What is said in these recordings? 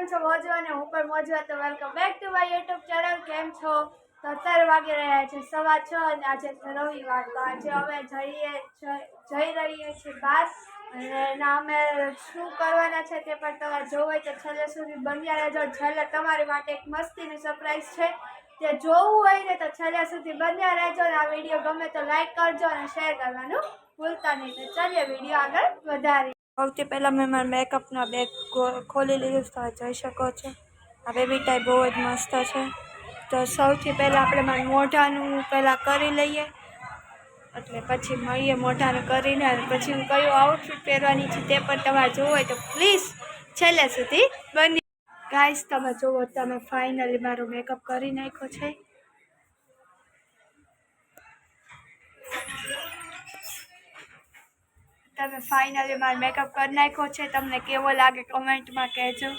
કેમ છો મોજવા ને હું પણ મોજવા તો welcome back to my YouTube channel કેમ છો તો અત્યારે વાગી રહ્યા છે 6:15 અને આજે રવિવાર તો આજે અમે જઈ રહીએ છીએ બહાર અને એના અમે શું કરવાના છે તે પણ તમે જોવો હોય તો છેલ્લે સુધી બન્યા રહેજો છેલ્લે તમારી માટે એક મસ્તીની સરપ્રાઈઝ છે તે જોવું હોય ને તો છેલ્લે સુધી બન્યા રહેજો અને આ વિડીયો ગમે તો લાઈક કરજો અને શેર કરવાનું ભૂલતા નહીં તો ચાલીએ વિડીયો આગળ વધારીએ સૌથી પહેલાં મેં મારા મેકઅપના બેગ ખોલી લીધું તો જોઈ શકો છો આ બેબી ટાઈપ બહુ જ મસ્ત છે તો સૌથી પહેલાં આપણે મારા મોઢાનું પહેલાં કરી લઈએ એટલે પછી મળીએ મોઢાનું કરીને અને પછી હું કયું આઉટફિટ પહેરવાની છું તે પણ તમારે જોવું હોય તો પ્લીઝ છેલ્લે સુધી બની ગાઈસ તમે જુઓ તમે ફાઇનલી મારો મેકઅપ કરી નાખ્યો છે તમે ફાઇનલી મારો મેકઅપ કરી નાખ્યો છે તમને કેવો લાગે કમેન્ટમાં કહેજો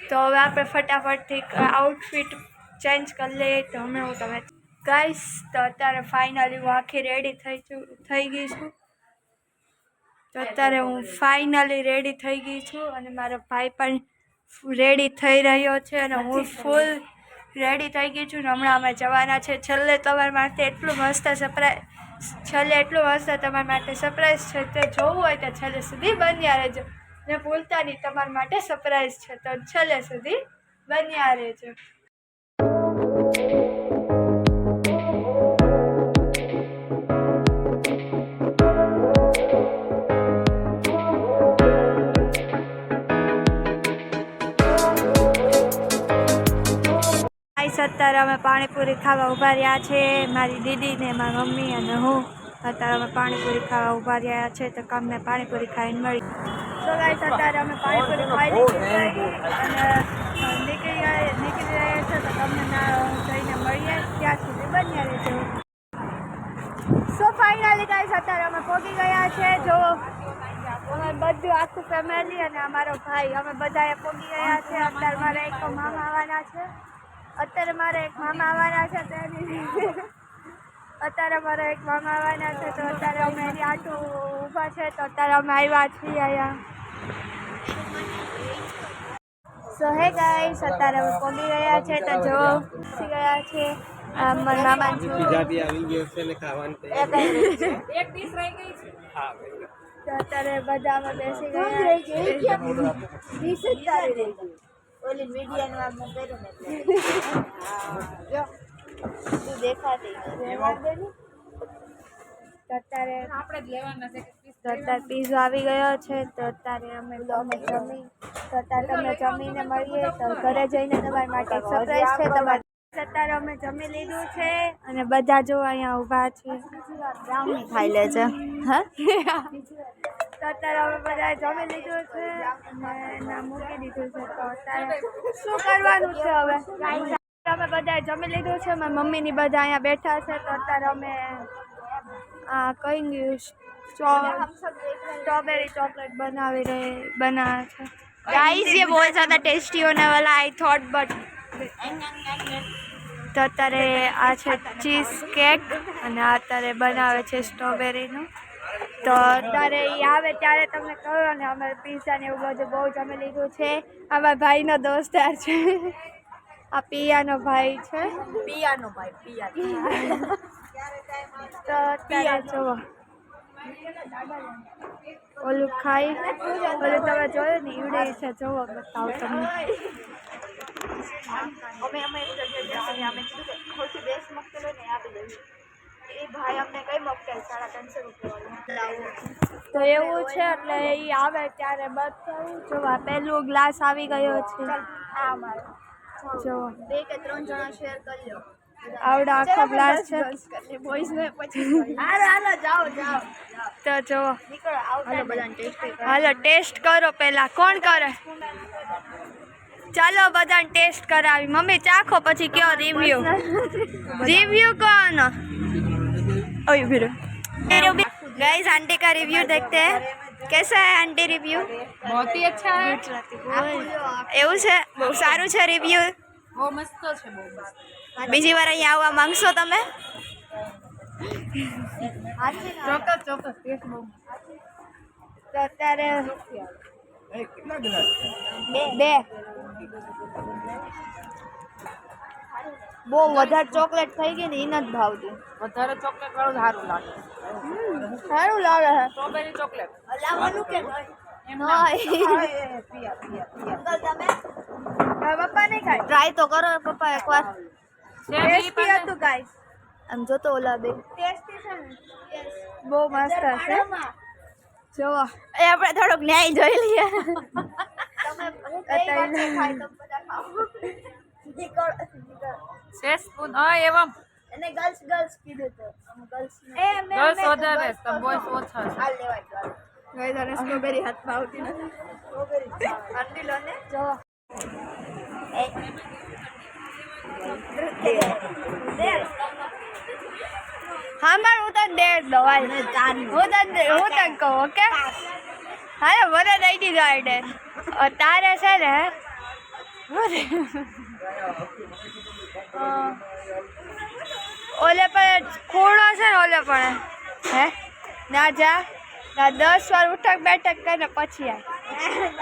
તો હવે આપણે ફટાફટથી આઉટફિટ ચેન્જ કરી લઈએ તો અમે હું તમે ગાઈસ તો અત્યારે ફાઇનલી હું આખી રેડી થઈ ગઈ છું તો અત્યારે હું ફાઇનલી રેડી થઈ ગઈ છું અને મારો ભાઈ પણ રેડી થઈ રહ્યો છે અને હું ફૂલ રેડી થઈ ગઈ છું ને હમણાં અમે જવાના છે છેલ્લે તમારા માટે એટલું મસ્ત તમારા માટે સરપ્રાઈઝ છે તે જોવું હોય તો છેલ્લે સુધી બન્યા રહેજો ને ભૂલતા નહીં તમારા માટે સરપ્રાઈઝ છે તો છેલ્લે સુધી બન્યા રહેજો અત્યારે અમે પાણીપુરી ખાવા ઊભા રહ્યા છે મારી દીદી ને મારી મમ્મી અને હું અત્યારે અમે પાણીપુરી ખાવા ઊભા રહ્યા છે તો કામને પાણીપુરી ખાઈને મળી તો ગાઈસ અત્યારે અમે પાણીપુરી ખાઈ લીધી અને નીકળી રહ્યા છે તો તમને જઈને મળીએ ત્યાં સુધી બન્યા રહેજો સો ફાઇનલી ગાઈસ અત્યારે અમે પહોંચી ગયા છે જો અમે બધું આખું ફેમિલી અને અમારો ભાઈ અમે બધાએ પહોંચી ગયા છે અત્યારે મારા એક મામા આવવાના છે અત્યારે મારે એક મામા આવવાના છે તો અત્યારે અમે એની આટું ઊભા છે તો અત્યારે અમે આવ્યા છીએ અહીંયા સો હે ગાઈસ અત્યારે અમે પહોંચી ગયા છે તો જો પહોંચી ગયા છે મારા મામા ગુજરાતી આવી ગયો છે ને ખાવાનું એક ડીશ રહી ગઈ છે હા તો અત્યારે બધા અમે બેસી ગયા ડીશ જ તારી રહી ગઈ ઓલી મીડિયાનું આમ કર્યું ને જો તું દેખાતી અત્યારે આપણે જ લેવાના છે તો અત્યારે પીઝો આવી ગયો છે તો અત્યારે અમે જમી તો અત્યારે તમને જમીને મળીએ તો ઘરે જઈને તમારી માટે સરપ્રાઈઝ છે તમારે અત્યારે અમે જમી લીધું છે અને બધા જો અહીંયા ઊભા છે ખાઈ લેજો હા તો અત્યારે અમે બધાએ જમી લીધું છે અને મૂકી દીધું છે તો અત્યારે શું કરવાનું છે હવે અમે બધાએ જમી લીધું છે મારી મમ્મીની બધા અહીંયા બેઠા છે તો અત્યારે અમે કઈ स्ट्रॉबेरी चॉकलेट बनावे છે गाइस ये बहुत ज़्यादा टेस्टी होने वाला आई थॉट बट તો અત્યારે આ છે ચીઝ કેક અને આ અત્યારે બનાવે છે સ્ટ્રોબેરીનું તો અત્યારે એ આવે ત્યારે તમને કહો અને અમે પીઝા ને એવું બધું બહુ જમી લીધું છે અમારા ભાઈનો દોસ્તાર છે આ પિયાનો ભાઈ છે તો અત્યારે જુઓ ઓલું ખાઈ ઓલું તમે જોયું ને ઈવડે છે જોવો બતાવો તમને તો એવું છે એટલે એ આવે ત્યારે બતાવું જોવા પહેલું ગ્લાસ આવી ગયો છે જો 2 કે 3 જણા શેર કરી લો આવડા આખો ગ્લાસ છે તો જો હાલો ટેસ્ટ કરો પેલા કોણ કરે ચાલો બધાને ટેસ્ટ કરાવી મમ્મી ચાખો પછી કયો रिव्यू कौन गाइस आंटी का रिव्यू देखते हैं कैसा है आंटी रिव्यू बहुत ही अच्छा है એવું છે બહુ સારું છે રિવ્યુ બહુ મસ્ત છે બહુ મસ્ત બીજી વાર અહીંયા આવવા માંગશો તમે ચોક્કસ ટેસ્ટ બહુ તો અત્યારે કેટલા ગ્લાસ છે? 2 બહુ વધારે ચોકલેટ થઈ ગઈ ને એ નથી ભાવતી. વધારે ચોકલેટ વાળું સારું લાગે. સારું લાગે છે. સ્ટ્રોબેરી ચોકલેટ લાવવાનું કે પપ્પા નહીં ખાય. ટ્રાય તો કરો પપ્પા એકવાર. ટેસ્ટી હતું ગાઈસ. આમ જો તો ઓલા બે ટેસ્ટી છે ને. બહુ મસ્ત છે. જોવો એ આપણે થોડુંક ન્યાય જોઈ લઈએ. છે સ્પૂન એવમ એને ગર્લ્સ કીધું તો ગર્લ્સ ગર્લ્સ વધારે તો બોયસ ઓછા છે. હાલ લેવાય ગઈ તને સ્ટ્રોબેરી હાથમાં આવતી નથી. આંટી લો ને જો હા માર હું તને દે દવાઈ હું તને કહું ઓકે. હા મને દઈ દીધો આઈડે તારે છે ને ઓલે પણ ખૂણો છે ને ઓલે પણ હે ના જા ના 10 વાર ઉઠક બેઠક કરીને પછી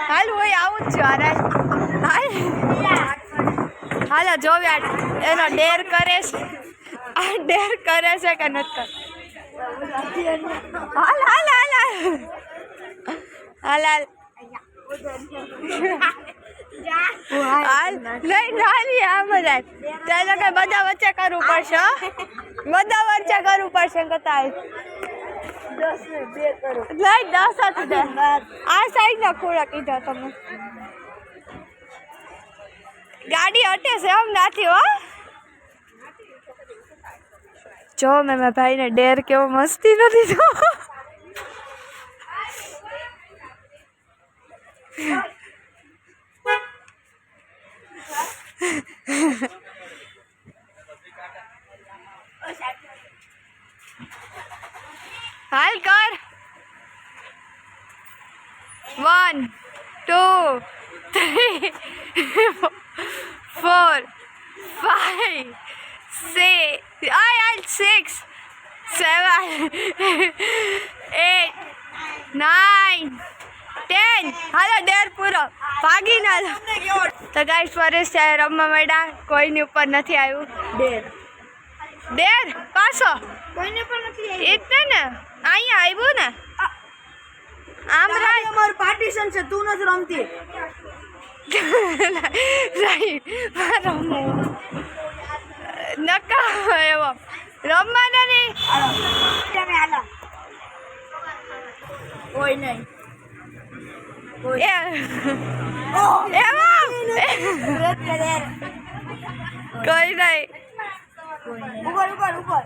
હાલ હું આવું જ છું હાલ હાલો જોવ્યા એનો ડેર કરે છે. આ ડેર કરે છે કે નથી હાલ હાલ હાલ હાલ હાલ હાલ નહીં નાલી આમ જ ચાલો કે બધા વચ્ચે કરવું પડશે. બધા વચ્ચે કરવું પડશે કતાય 10 આ સાઈડ ના ખોળા કીધા તમે. ગાડી હટે છે એમ નાથી હો. જો મેં મારા ભાઈને ડેર કેવો મસ્તી નથી જો. હાલ કર 1 2 3 4 5 6 6 7 8 9 10 હાલો ડેર પૂરો ભાગી ના તો ગાઈસ ફરેશ છે રમવા માંડ્યા. કોઈની ઉપર નથી આવ્યું ડેર પાછો કોઈને પણ નથી એટલે ને અહીંયા આવ્યું ને આમ રાય અમારું પાર્ટીશન છે તું નથી રમતી. નકા એવો રમવાના નહીં તમે હાલો કોઈ નહીં કોઈ નહીં ઉપર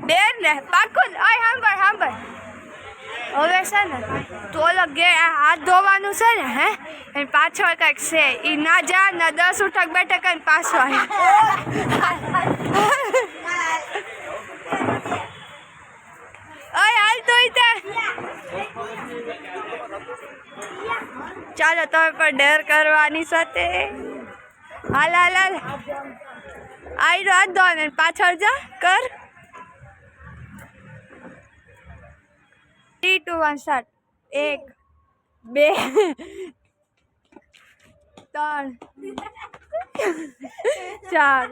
ડેર ને પાકું સાંભળ હવે છે ને તો ઓલો હાથ ધોવાનું છે ને હે એને પાછળ કંઈક છે એ ના જા ના 10 ઉઠક બેઠક કરીને પાછો હાલ તો ચાલો તમે પણ ડેર કરવાની સાથે હાલ હાલ હાલ આઈ હાથ ધોને પાછળ જા કર 3 2 1 સ્ટાર્ટ 1 2 3 4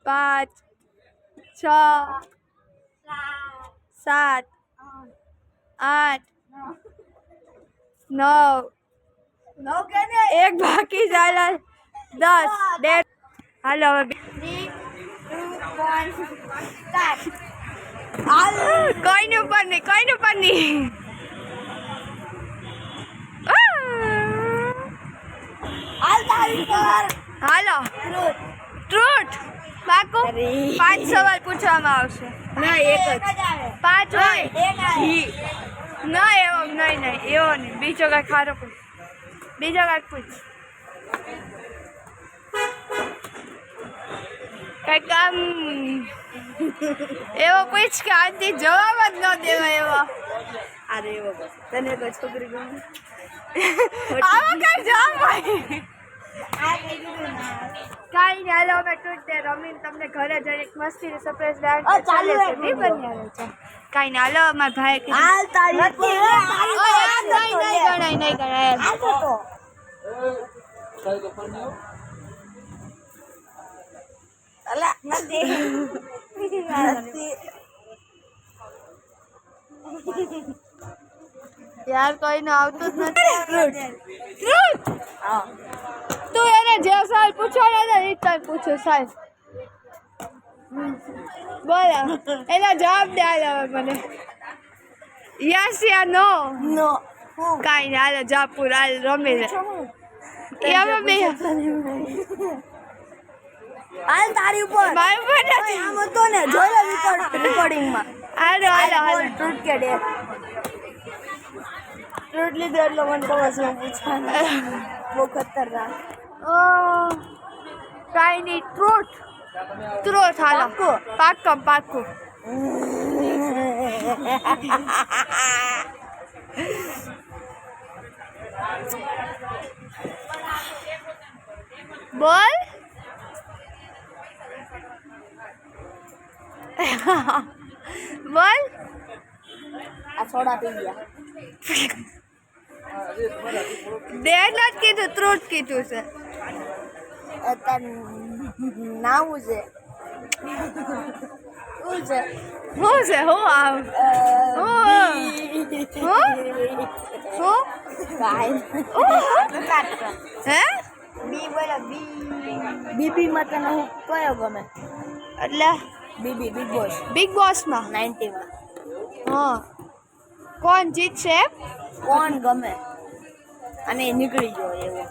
5 6 7 8 9 એક બાકી ચાલે 10 ડેર હાલો હવે 3 2 1 સ્ટાર્ટ કોઈની ઉપર નહીં હાલો ટ્રુથ પાકું 5 સવાલ પૂછવામાં આવશે ના એક જ 5 હોય ના એવો નહીં એવો નહીં બીજો કાંઈ ખારો પૂછ બીજો કાંઈક પૂછ કઈ કામ એવો પૂછ કે આથી જવાબ જ ન દેવાય એવો અરે એવો તને કોઈ છોકરી ગમે આવો કઈ જવાબ હોય આ કઈ દીધું ના કાંઈ નહીં, હાલો અમે ટ્રુથ ડેર રમીને તમને ઘરે જઈને એક મસ્તીની સરપ્રાઈઝ ડાન્સ ચાલુ ચાલે છે રાખજો. નહીં બની આવે છે કાંઈ નહીં, હાલો અમારા ભાઈ કીધું હાલ તારી નહીં ગણાય નહીં ગણાય અલા નથી યાર કોઈને આવતું જ નથી ટ્રુથ તું એને જે સવાલ પૂછવાનો હતો એ જ તને પૂછું સાહેબ બોલો એનો જવાબ દે હાલ હવે મને યસ યા નો નો કાંઈ નહીં હાલો જવાબ પૂરો હાલ રમી લે એ હવે બે હાલ તારી ઉપર મારી પર નથી આમ હતો ને જોઈ લે રેકોર્ડિંગ માં હાલો હાલો હાલો ટ્રુથ કે ડેર ટ્રુથ લીધો એટલે મને ખબર છે પૂછવાનું બહુ ખતરનાક કાંઈ નહીં ટ્રુથ ટ્રુથ હાલો પાક્કું પાક્કું બોલ બોલ આ સોડા પી ગયા ડેર નથી કીધું ટ્રુથ કીધું છે તન નાવું છે શું છે શું છે હું આવ હું હે બી બોલો બીબી માં તને હું કયો ગમે એટલે બીબી બિગ બોસ બિગ બોસમાં 90 માં હા કોણ જીતશે કોણ ગમે અને એ નીકળી ગયો એવો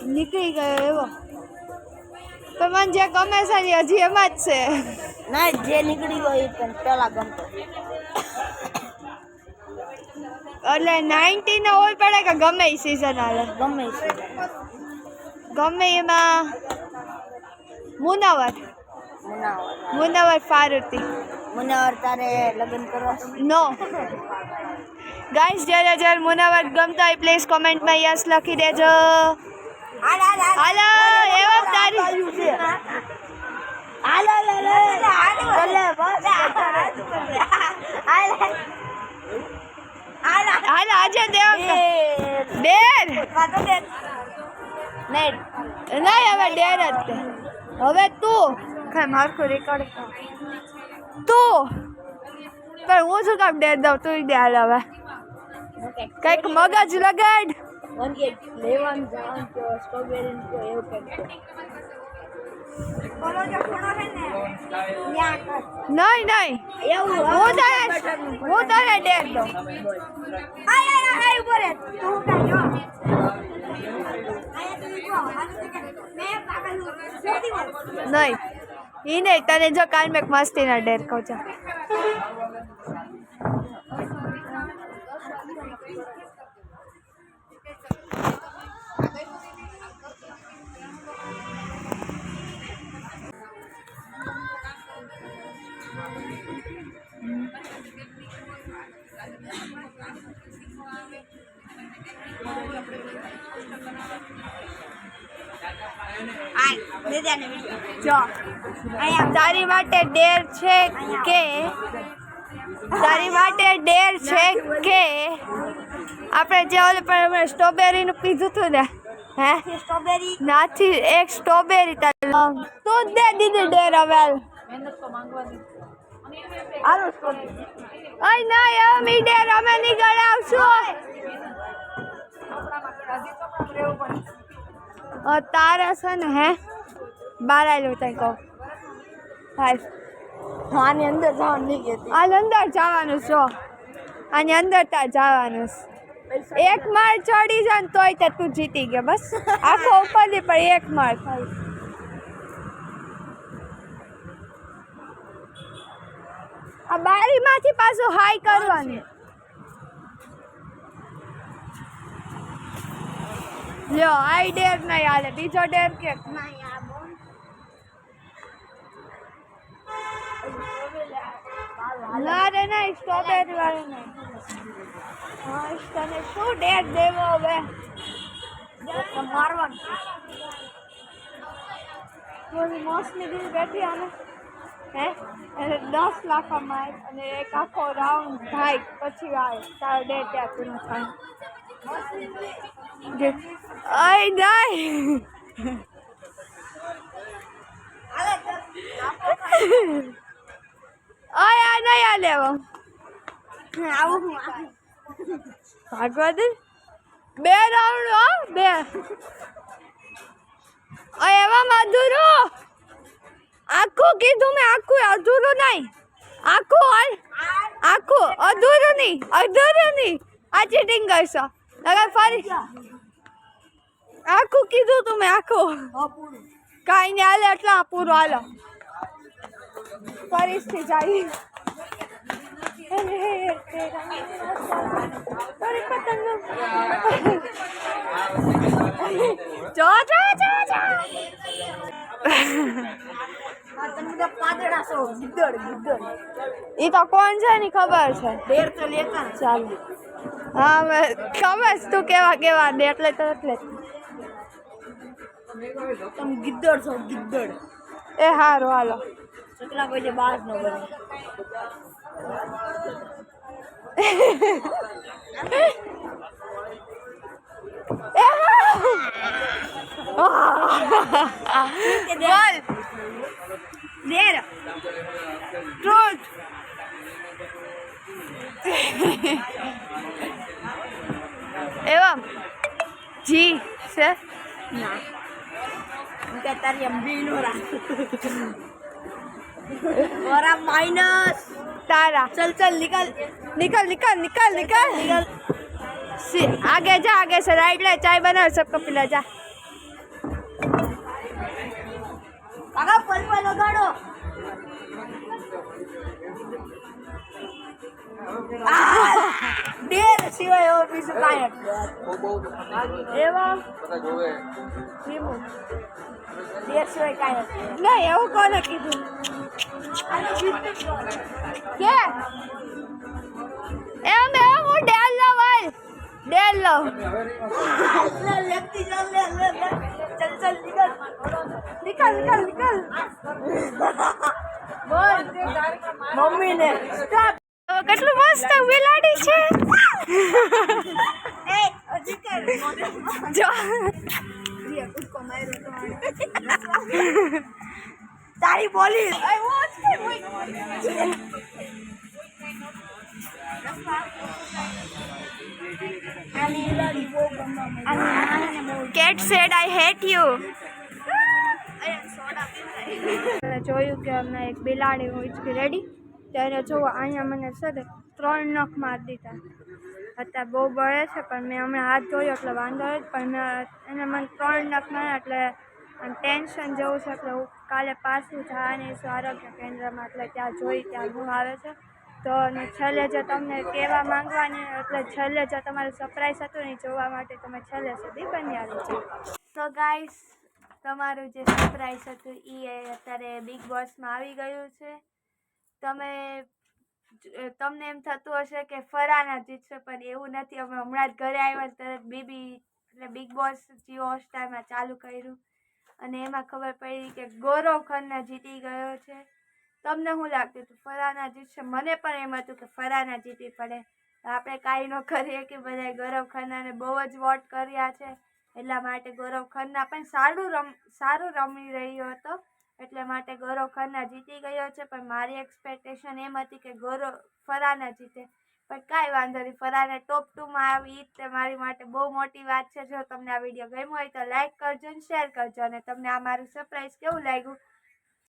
નીકળી ગયો એવો પણ મને જે ગમે છે ને એ હજી એમાં જ છે ના જે નીકળી ગયો એ તને પેલા ગમતો એટલે 90 નો હોય પડે કે ગમે એ સિઝન હાલે ગમે છે ગમે એમાં મુનાવર મુનાવર ફારુતી મુનાવર તારે લગ્ન કરવા છે? નો ગાઈસ જ્યારે મુનાવર ગમતા હોય પ્લીઝ કોમેન્ટમાં યસ લખી દેજો હાલો એવો તારી હાલો હાલો આજે દેવ ડેર નહીં નહીં હવે ડેર જ તે હવે તું ખાય મારખું રેકોર્ડ તું પણ હું શું કામ ડેર દઉં તું દે હાલ હવે કંઈક મગજ લગાડ લેવાનું જવાનું કે સ્ટ્રોબેરી કે એવું કંઈક નહીં નહીં હું તારે ડેર દઉં નહીં ઈ નહીં તને જો કાલ મેં એક મસ્તીના ડેર કહું છું જો તારી માટે ડેર છે કે આપણે જે ઓલે પણ સ્ટ્રોબેરીનું કીધું હતું ને હે સ્ટ્રોબેરી નાથી એક સ્ટ્રોબેરી તું જ દે દીધી ડેર હવે હાલો સ્ટ્રોબેરી અય ના હવે મી ડેર અમે નહીં ગળાવશું તારા છે ને હે બાર આવેલું તઈ કહું હાલ આની અંદર જવાનું નહીં કહેતી આની અંદર જવાનું છો આની અંદર તાર જવાનું એક માળ ચડી જાય ને તોય તે તું જીતી ગયો બસ આખો ઉપરથી પણ એક માળ ખાલી આ બારીમાંથી પાછું હાઈ કરવાનું લ્યો આઈ ડેર નહીં હાલે બીજો ડેર કે ના રે નહીં સ્ટ્રોબેરી વાળું નહીં હા તને શું ડેર દેવો હવે મારવાનું થોડી મોસમી દિલ બેઠી અને હે એને 10 લાખ માર અને એક આખો રાઉન્ડ ભાઈ પછી આવે તારો ડે ત્યાં પૂરો થાય અય નહીં અય આ નહીં આ લેવો આવું હું ભાગવા દે 2 રાઉન્ડ હો 2 અય એવામાં અધૂરું આખું કીધું મેં આખું અધૂરું નહીં આખું આખું અધૂરું નહીં આ ચીટિંગ કરશો અગર ફરી આખું કીધું તું મેં આખું કાંઈ નહીં હાલે એટલા પૂરું હાલો ફરીથી જાય જો પાદડા છો ગીદડ એ તો કોણ છે ની ખબર છે ડેર તો લેતા ચાલ હા મેં ખબર છે તું કેવા દે એટલે તો એટલે તમે ગીદડ છો ગીદડ એ હારું હાલો ચકલા કોઈ બહાર ન બને બોલ ડેર ટ્રુથ એવમ જી છે ના કે તારી અંબી નો રાખ ઓરા માઇનસ तारा चल चल निकल निकल निकल निकल निकल निकल आगे जा आगे से राइट ले चाय बना सबको पिला जा काका पलवा लगाड़ो देर सिवाय और बीजું કાંઈ નથી એવા બધા જોવે ધીમું દેર સિવાય કાંઈ નથી નહીં એવું કોને કીધું કે એમ હું ડેલ લો ભાઈ ડેલ લો ले लेती चल ले ले ले चल चल निकल निकल निकल निकल બોલ मम्मी ने સ્ટોપ કેટલું મસ્ત બિલાડી છે ए अजी कर જો ये उसको मारो तारी बोली I watch cat said I hate you જોયું કે અમને એક બિલાડી ઉચકી રેડી ત્યારે જોવો અહીંયા મને છે ને 3 નખ મારી દીધા અત્યારે બહુ બળે છે પણ મેં હમણાં હાથ ધોયો એટલે વાંધો જ પણ એને મને 3 નખ માર્યા એટલે ટેન્શન જેવું છે એટલે હું કાલે પાછું જવાની છું આરોગ્ય કેન્દ્રમાં એટલે ત્યાં જોઈ ત્યાં હું આવે છે તો અને છેલ્લે જે તમને કહેવા માંગવાની એટલે છેલ્લે જે તમારું સરપ્રાઈઝ હતું ને જોવા માટે તમે છેલ્લે સુધી બન્યા રહેજો તો ગાઈસ તમારું જે સરપ્રાઈઝ હતું એ અત્યારે બિગ બોસમાં આવી ગયું છે તમને એમ થતું હશે કે ફરાના જીતશે પણ એવું નથી અમે હમણાં જ ઘરે આવ્યા તરત બીબી એટલે બિગ બોસ જીઓ હોટસ્ટારમાં ચાલુ કર્યું અને એમાં ખબર પડી કે ગૌરવ ખન્ના જીતી ગયો છે તમને શું લાગતું હતું ફરાના જીતશે મને પણ એમ હતું કે ફરાના જીતી પડે આપણે કાંઈ ન કરીએ કે બધાએ ગૌરવ ખન્નાને બહુ જ વોટ કર્યા છે એટલા માટે ગૌરવ ખન્ના પણ સારું રમી રહ્યો હતો એટલે માટે ગૌરવ ખન્ના જીતી ગયો છે પણ મારી એક્સપેક્ટેશન એમ હતી કે ગૌરવ ફરાના જીતે પણ કાંઈ વાંધો નહીં ફરાને ટોપ 2માં આવી તે મારી માટે બહુ મોટી વાત છે જો તમને આ વિડીયો ગમ્યો હોય તો લાઈક કરજો અને શેર કરજો અને તમને આ મારું સરપ્રાઈઝ કેવું લાગ્યું